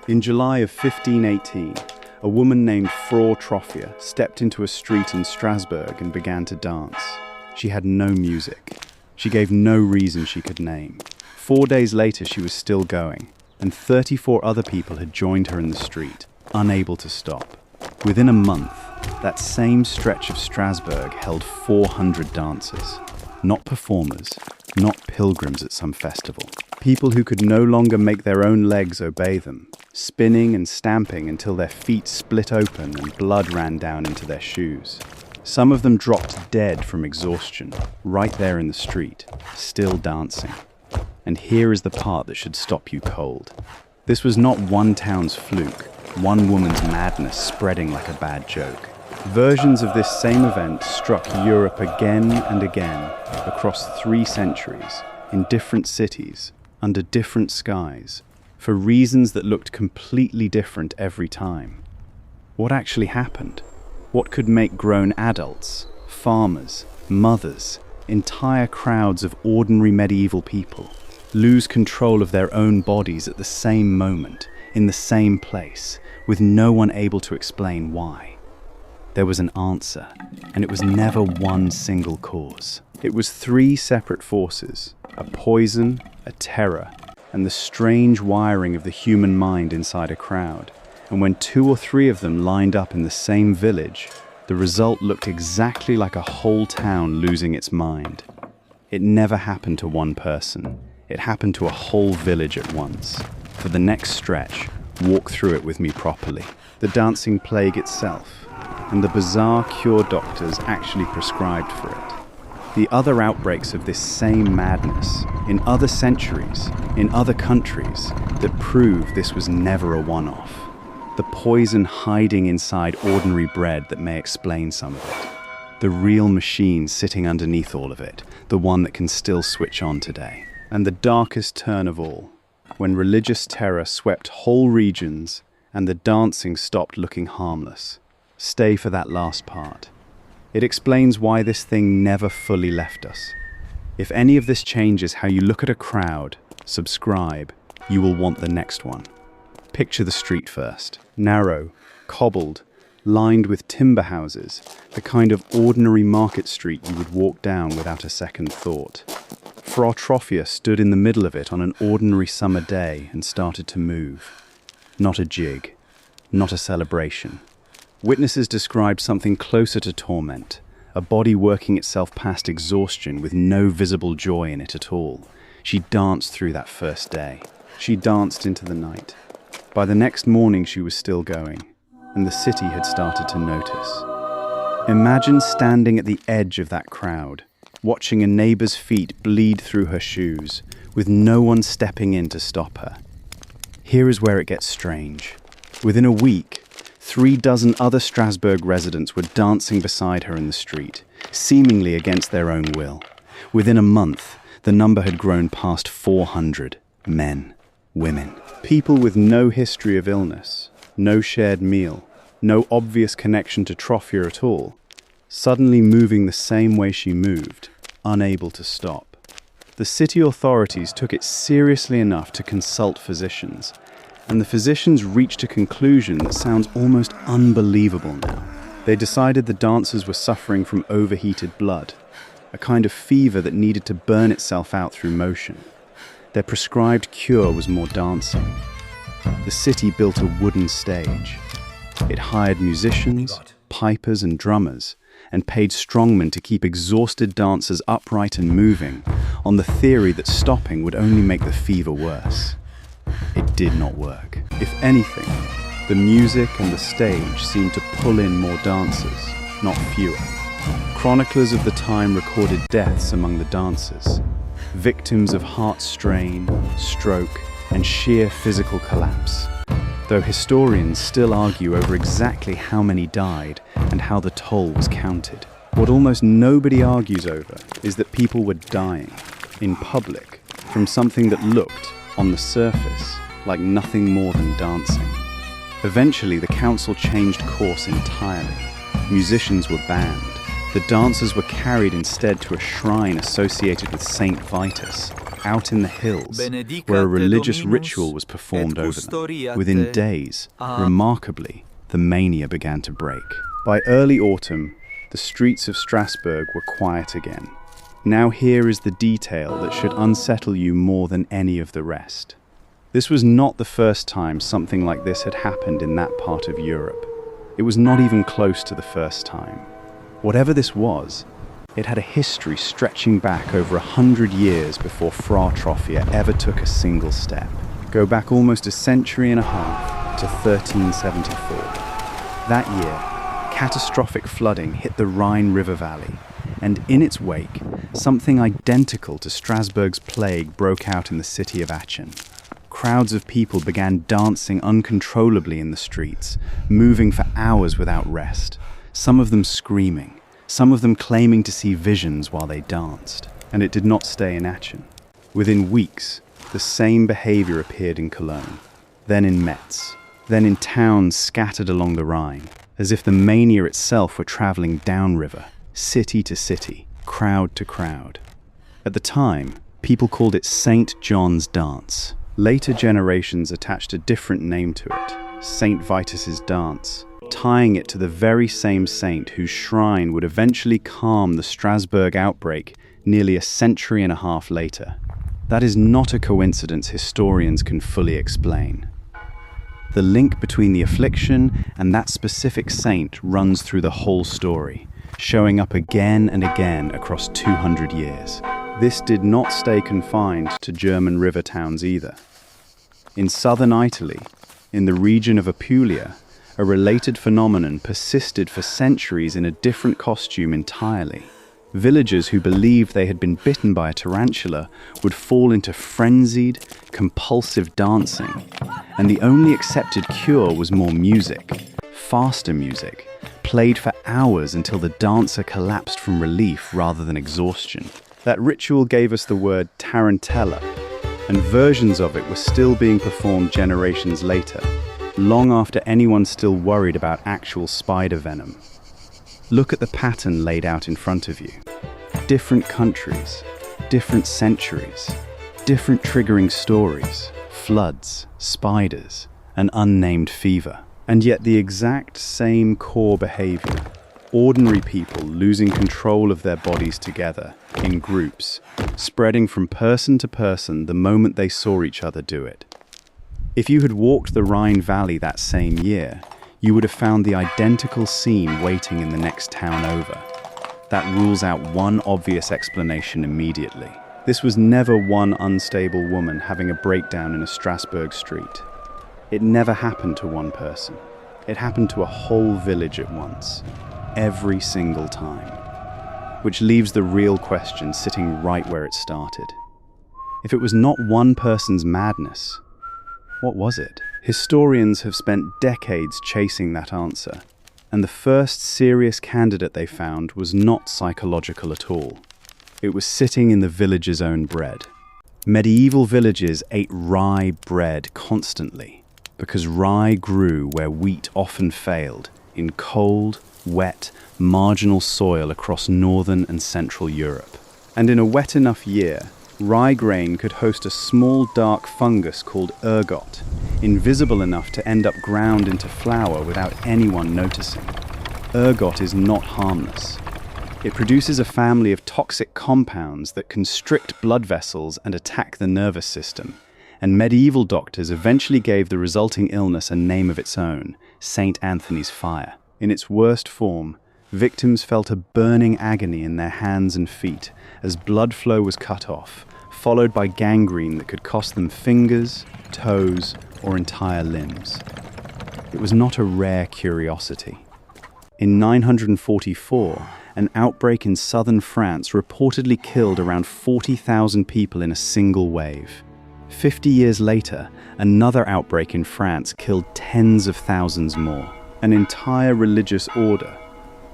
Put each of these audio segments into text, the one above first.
In July of 1518, a woman named Frau Troffea stepped into a street in Strasbourg and began to dance. She had no music. She gave no reason she could name. 4 days later, she was still going, and 34 other people had joined her in the street, unable to stop. Within a month, that same stretch of Strasbourg held 400 dancers. Not performers, not pilgrims at some festival. People who could no longer make their own legs obey them, spinning and stamping until their feet split open and blood ran down into their shoes. Some of them dropped dead from exhaustion, right there in the street, still dancing. And here is the part that should stop you cold. This was not one town's fluke, one woman's madness spreading like a bad joke. Versions of this same event struck Europe again and again across 3 centuries, in different cities, under different skies, for reasons that looked completely different every time. What actually happened? What could make grown adults, farmers, mothers, entire crowds of ordinary medieval people lose control of their own bodies at the same moment, in the same place, with no one able to explain why? There was an answer, and it was never one single cause. It was 3 separate forces, a poison, a terror, and the strange wiring of the human mind inside a crowd. And when 2 or 3 of them lined up in the same village, the result looked exactly like a whole town losing its mind. It never happened to one person. It happened to a whole village at once. For the next stretch, walk through it with me properly. The dancing plague itself, and the bizarre cure doctors actually prescribed for it. The other outbreaks of this same madness, in other centuries, in other countries, that prove this was never a one-off. The poison hiding inside ordinary bread that may explain some of it. The real machine sitting underneath all of it, the one that can still switch on today. And the darkest turn of all, when religious terror swept whole regions and the dancing stopped looking harmless. Stay for that last part. It explains why this thing never fully left us. If any of this changes how you look at a crowd, subscribe, you will want the next one. Picture the street first. Narrow, cobbled, lined with timber houses, the kind of ordinary market street you would walk down without a second thought. Frau Troffea stood in the middle of it on an ordinary summer day and started to move. Not a jig, not a celebration. Witnesses described something closer to torment, a body working itself past exhaustion with no visible joy in it at all. She danced through that first day. She danced into the night. By the next morning she was still going, and the city had started to notice. Imagine standing at the edge of that crowd, watching a neighbor's feet bleed through her shoes, with no one stepping in to stop her. Here is where it gets strange. Within a week, 36 other Strasbourg residents were dancing beside her in the street, seemingly against their own will. Within a month, the number had grown past 400 men, women, people with no history of illness, no shared meal, no obvious connection to Troffea at all, suddenly moving the same way she moved, unable to stop. The city authorities took it seriously enough to consult physicians, and the physicians reached a conclusion that sounds almost unbelievable now. They decided the dancers were suffering from overheated blood, a kind of fever that needed to burn itself out through motion. Their prescribed cure was more dancing. The city built a wooden stage. It hired musicians, pipers and drummers, and paid strongmen to keep exhausted dancers upright and moving, on the theory that stopping would only make the fever worse. It did not work. If anything, the music and the stage seemed to pull in more dancers, not fewer. Chroniclers of the time recorded deaths among the dancers, victims of heart strain, stroke, and sheer physical collapse, though historians still argue over exactly how many died and how the toll was counted. What almost nobody argues over is that people were dying, in public, from something that looked, on the surface, like nothing more than dancing. Eventually, the council changed course entirely. Musicians were banned. The dancers were carried instead to a shrine associated with Saint Vitus, out in the hills, where a religious ritual was performed over them. Within days, remarkably, the mania began to break. By early autumn, the streets of Strasbourg were quiet again. Now here is the detail that should unsettle you more than any of the rest. This was not the first time something like this had happened in that part of Europe. It was not even close to the first time. Whatever this was, it had a history stretching back over 100 years before Frau Troffea ever took a single step. Go back almost a century and a half to 1374. That year, catastrophic flooding hit the Rhine River Valley, and in its wake, something identical to Strasbourg's plague broke out in the city of Aachen. Crowds of people began dancing uncontrollably in the streets, moving for hours without rest, some of them screaming, some of them claiming to see visions while they danced. And it did not stay in Aachen. Within weeks, the same behavior appeared in Cologne, then in Metz, then in towns scattered along the Rhine, as if the mania itself were traveling downriver, city to city, crowd to crowd. At the time, people called it St. John's Dance. Later generations attached a different name to it, St. Vitus's Dance, tying it to the very same saint whose shrine would eventually calm the Strasbourg outbreak nearly a century and a half later. That is not a coincidence historians can fully explain. The link between the affliction and that specific saint runs through the whole story, showing up again and again across 200 years. This did not stay confined to German river towns either. In southern Italy, in the region of Apulia, a related phenomenon persisted for centuries in a different costume entirely. Villagers who believed they had been bitten by a tarantula would fall into frenzied, compulsive dancing, and the only accepted cure was more music, faster music, played for hours until the dancer collapsed from relief rather than exhaustion. That ritual gave us the word tarantella, and versions of it were still being performed generations later, long after anyone still worried about actual spider venom. Look at the pattern laid out in front of you. Different countries, different centuries, different triggering stories, floods, spiders, an unnamed fever, and yet the exact same core behavior. Ordinary people losing control of their bodies together, in groups, spreading from person to person the moment they saw each other do it. If you had walked the Rhine Valley that same year, you would have found the identical scene waiting in the next town over. That rules out one obvious explanation immediately. This was never one unstable woman having a breakdown in a Strasbourg street. It never happened to one person. It happened to a whole village at once. Every single time. Which leaves the real question sitting right where it started. If it was not one person's madness, what was it? Historians have spent decades chasing that answer, and the first serious candidate they found was not psychological at all. It was sitting in the village's own bread. Medieval villages ate rye bread constantly, because rye grew where wheat often failed, in cold, wet, marginal soil across northern and central Europe. And in a wet enough year, rye grain could host a small dark fungus called ergot, invisible enough to end up ground into flour without anyone noticing. Ergot is not harmless. It produces a family of toxic compounds that constrict blood vessels and attack the nervous system, and medieval doctors eventually gave the resulting illness a name of its own, St. Anthony's fire. In its worst form, victims felt a burning agony in their hands and feet as blood flow was cut off, followed by gangrene that could cost them fingers, toes, or entire limbs. It was not a rare curiosity. In 944, an outbreak in southern France reportedly killed around 40,000 people in a single wave. 50 years later, another outbreak in France killed tens of thousands more. An entire religious order,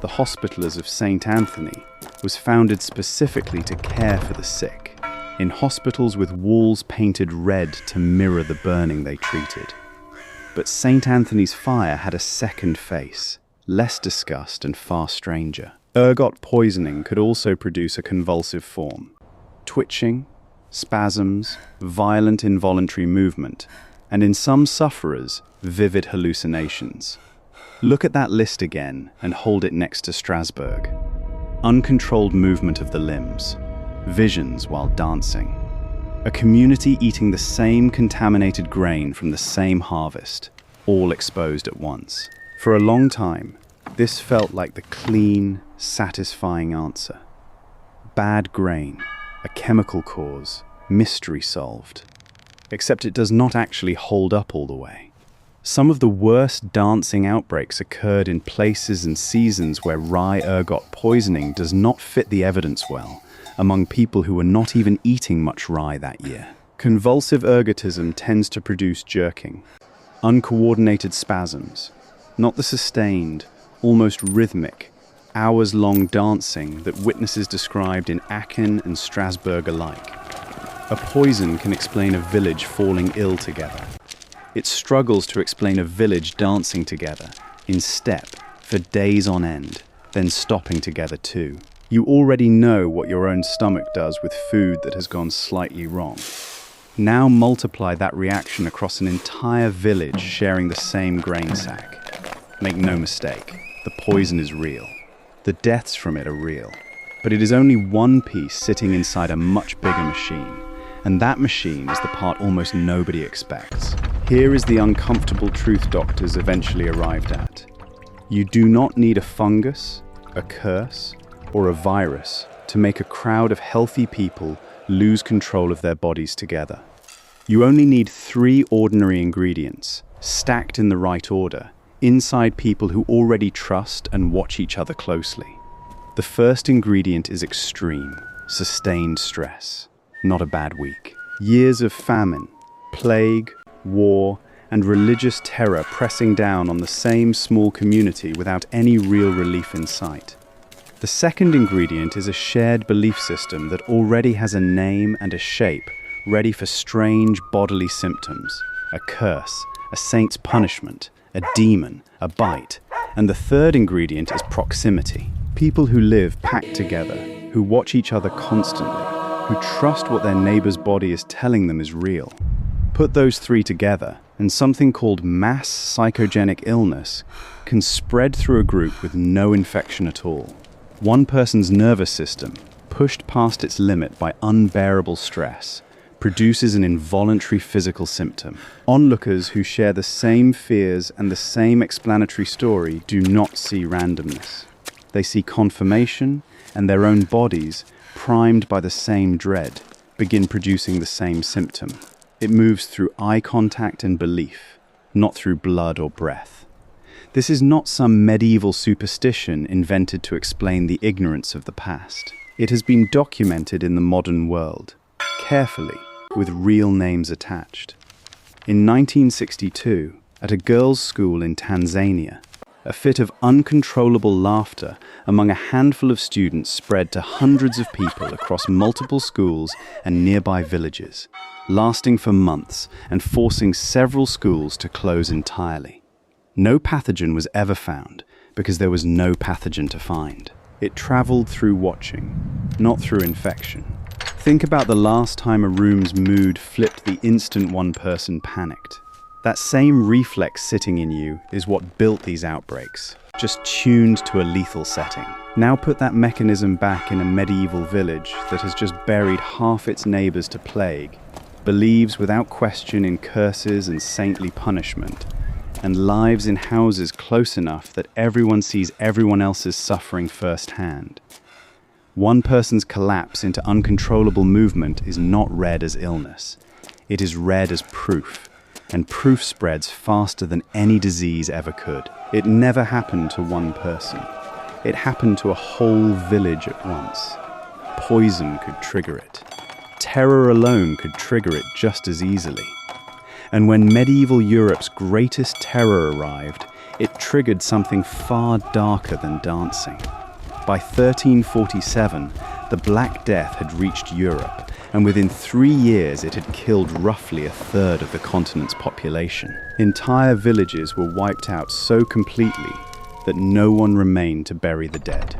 the Hospitallers of St. Anthony, was founded specifically to care for the sick, in hospitals with walls painted red to mirror the burning they treated. But St. Anthony's fire had a second face, less discussed and far stranger. Ergot poisoning could also produce a convulsive form. Twitching, spasms, violent involuntary movement, and in some sufferers, vivid hallucinations. Look at that list again and hold it next to Strasbourg. Uncontrolled movement of the limbs, visions while dancing. A community eating the same contaminated grain from the same harvest, all exposed at once. For a long time, this felt like the clean, satisfying answer. Bad grain, a chemical cause, mystery solved. Except it does not actually hold up all the way. Some of the worst dancing outbreaks occurred in places and seasons where rye ergot poisoning does not fit the evidence well, among people who were not even eating much rye that year. Convulsive ergotism tends to produce jerking, uncoordinated spasms, not the sustained, almost rhythmic, hours-long dancing that witnesses described in Aachen and Strasbourg alike. A poison can explain a village falling ill together. It struggles to explain a village dancing together, in step, for days on end, then stopping together too. You already know what your own stomach does with food that has gone slightly wrong. Now multiply that reaction across an entire village sharing the same grain sack. Make no mistake, the poison is real. The deaths from it are real. But it is only one piece sitting inside a much bigger machine, and that machine is the part almost nobody expects. Here is the uncomfortable truth doctors eventually arrived at. You do not need a fungus, a curse, or a virus to make a crowd of healthy people lose control of their bodies together. You only need 3 ordinary ingredients, stacked in the right order, inside people who already trust and watch each other closely. The first ingredient is extreme, sustained stress. Not a bad week. Years of famine, plague, war, and religious terror pressing down on the same small community without any real relief in sight. The second ingredient is a shared belief system that already has a name and a shape ready for strange bodily symptoms, a curse, a saint's punishment, a demon, a bite. And the third ingredient is proximity. People who live packed together, who watch each other constantly, who trust what their neighbor's body is telling them is real. Put those 3 together, and something called Mass Psychogenic Illness can spread through a group with no infection at all. One person's nervous system, pushed past its limit by unbearable stress, produces an involuntary physical symptom. Onlookers who share the same fears and the same explanatory story do not see randomness. They see confirmation, and their own bodies, primed by the same dread, begin producing the same symptom. It moves through eye contact and belief, not through blood or breath. This is not some medieval superstition invented to explain the ignorance of the past. It has been documented in the modern world, carefully, with real names attached. In 1962, at a girls' school in Tanzania, a fit of uncontrollable laughter among a handful of students spread to hundreds of people across multiple schools and nearby villages, lasting for months and forcing several schools to close entirely. No pathogen was ever found because there was no pathogen to find. It traveled through watching, not through infection. Think about the last time a room's mood flipped the instant one person panicked. That same reflex sitting in you is what built these outbreaks, just tuned to a lethal setting. Now put that mechanism back in a medieval village that has just buried half its neighbors to plague, believes without question in curses and saintly punishment, and lives in houses close enough that everyone sees everyone else's suffering firsthand. One person's collapse into uncontrollable movement is not read as illness. It is read as proof, and proof spreads faster than any disease ever could. It never happened to one person. It happened to a whole village at once. Poison could trigger it. Terror alone could trigger it just as easily. And when medieval Europe's greatest terror arrived, it triggered something far darker than dancing. By 1347, the Black Death had reached Europe, and within 3 years it had killed roughly 1/3 of the continent's population. Entire villages were wiped out so completely that no one remained to bury the dead.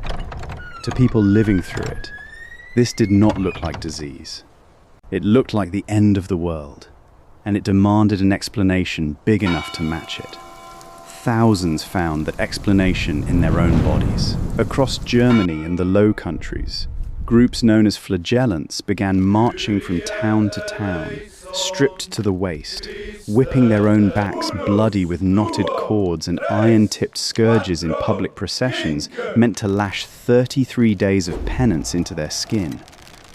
To people living through it, this did not look like disease. It looked like the end of the world, and it demanded an explanation big enough to match it. Thousands found that explanation in their own bodies. Across Germany and the Low Countries, groups known as Flagellants began marching from town to town, stripped to the waist, whipping their own backs bloody with knotted cords and iron-tipped scourges in public processions meant to lash 33 days of penance into their skin,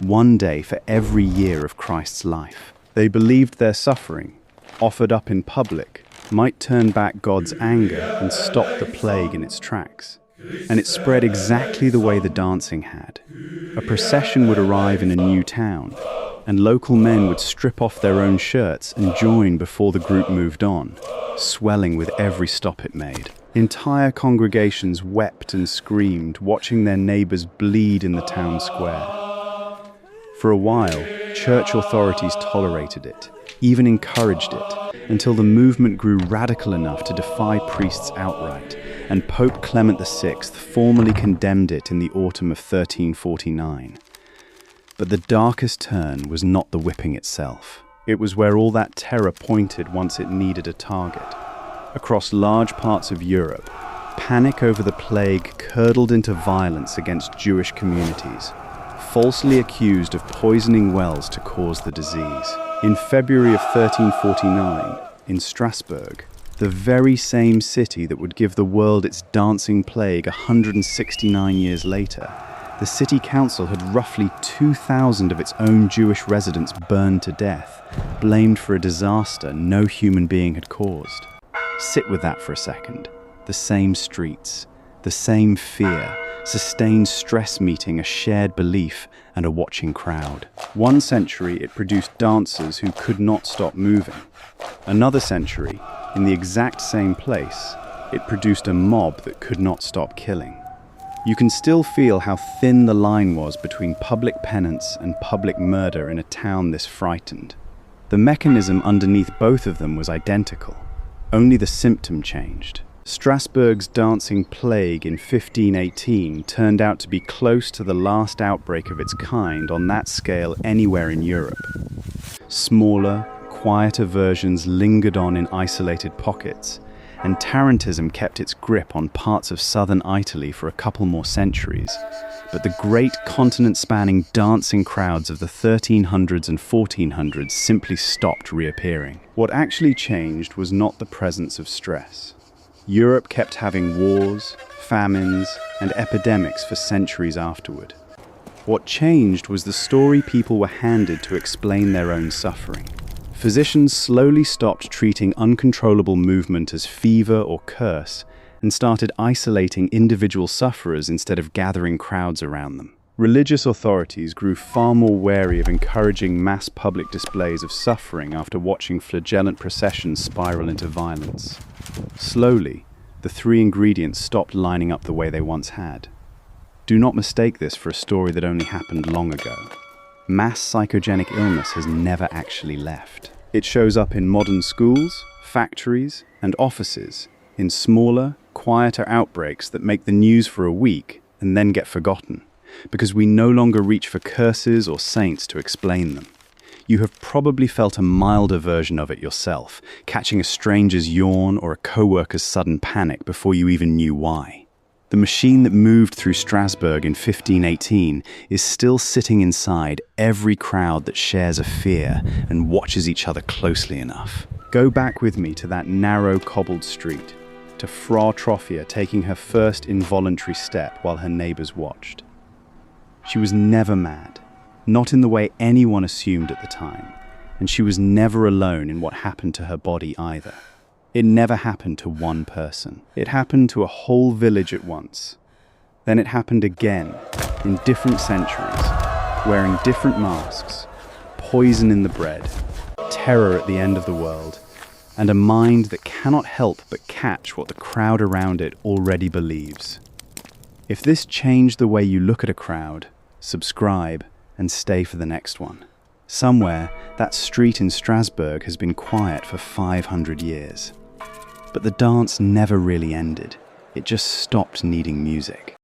one day for every year of Christ's life. They believed their suffering, offered up in public, might turn back God's anger and stop the plague in its tracks. And it spread exactly the way the dancing had. A procession would arrive in a new town, and local men would strip off their own shirts and join before the group moved on, swelling with every stop it made. Entire congregations wept and screamed, watching their neighbors bleed in the town square. For a while, church authorities tolerated it, even encouraged it, until the movement grew radical enough to defy priests outright, and Pope Clement VI formally condemned it in the autumn of 1349. But the darkest turn was not the whipping itself. It was where all that terror pointed once it needed a target. Across large parts of Europe, panic over the plague curdled into violence against Jewish communities, falsely accused of poisoning wells to cause the disease. In February of 1349, in Strasbourg, the very same city that would give the world its dancing plague 169 years later, the city council had roughly 2,000 of its own Jewish residents burned to death, blamed for a disaster no human being had caused. Sit with that for a second. The same streets, the same fear, sustained stress meeting a shared belief and a watching crowd. One century it produced dancers who could not stop moving. Another century, in the exact same place, it produced a mob that could not stop killing. You can still feel how thin the line was between public penance and public murder in a town this frightened. The mechanism underneath both of them was identical. Only the symptom changed. Strasbourg's dancing plague in 1518 turned out to be close to the last outbreak of its kind on that scale anywhere in Europe. Smaller, quieter versions lingered on in isolated pockets, and Tarantism kept its grip on parts of southern Italy for a couple more centuries. But the great continent-spanning dancing crowds of the 1300s and 1400s simply stopped reappearing. What actually changed was not the presence of stress. Europe kept having wars, famines, and epidemics for centuries afterward. What changed was the story people were handed to explain their own suffering. Physicians slowly stopped treating uncontrollable movement as fever or curse and started isolating individual sufferers instead of gathering crowds around them. Religious authorities grew far more wary of encouraging mass public displays of suffering after watching flagellant processions spiral into violence. Slowly, the three ingredients stopped lining up the way they once had. Do not mistake this for a story that only happened long ago. Mass psychogenic illness has never actually left. It shows up in modern schools, factories, and offices, in smaller, quieter outbreaks that make the news for a week and then get forgotten, because we no longer reach for curses or saints to explain them. You have probably felt a milder version of it yourself, catching a stranger's yawn or a co-worker's sudden panic before you even knew why. The machine that moved through Strasbourg in 1518 is still sitting inside every crowd that shares a fear and watches each other closely enough. Go back with me to that narrow cobbled street, to Frau Troffea taking her first involuntary step while her neighbors watched. She was never mad, not in the way anyone assumed at the time, and she was never alone in what happened to her body either. It never happened to one person. It happened to a whole village at once. Then it happened again, in different centuries, wearing different masks, poison in the bread, terror at the end of the world, and a mind that cannot help but catch what the crowd around it already believes. If this changed the way you look at a crowd, subscribe, and stay for the next one. Somewhere, that street in Strasbourg has been quiet for 500 years. But the dance never really ended. It just stopped needing music.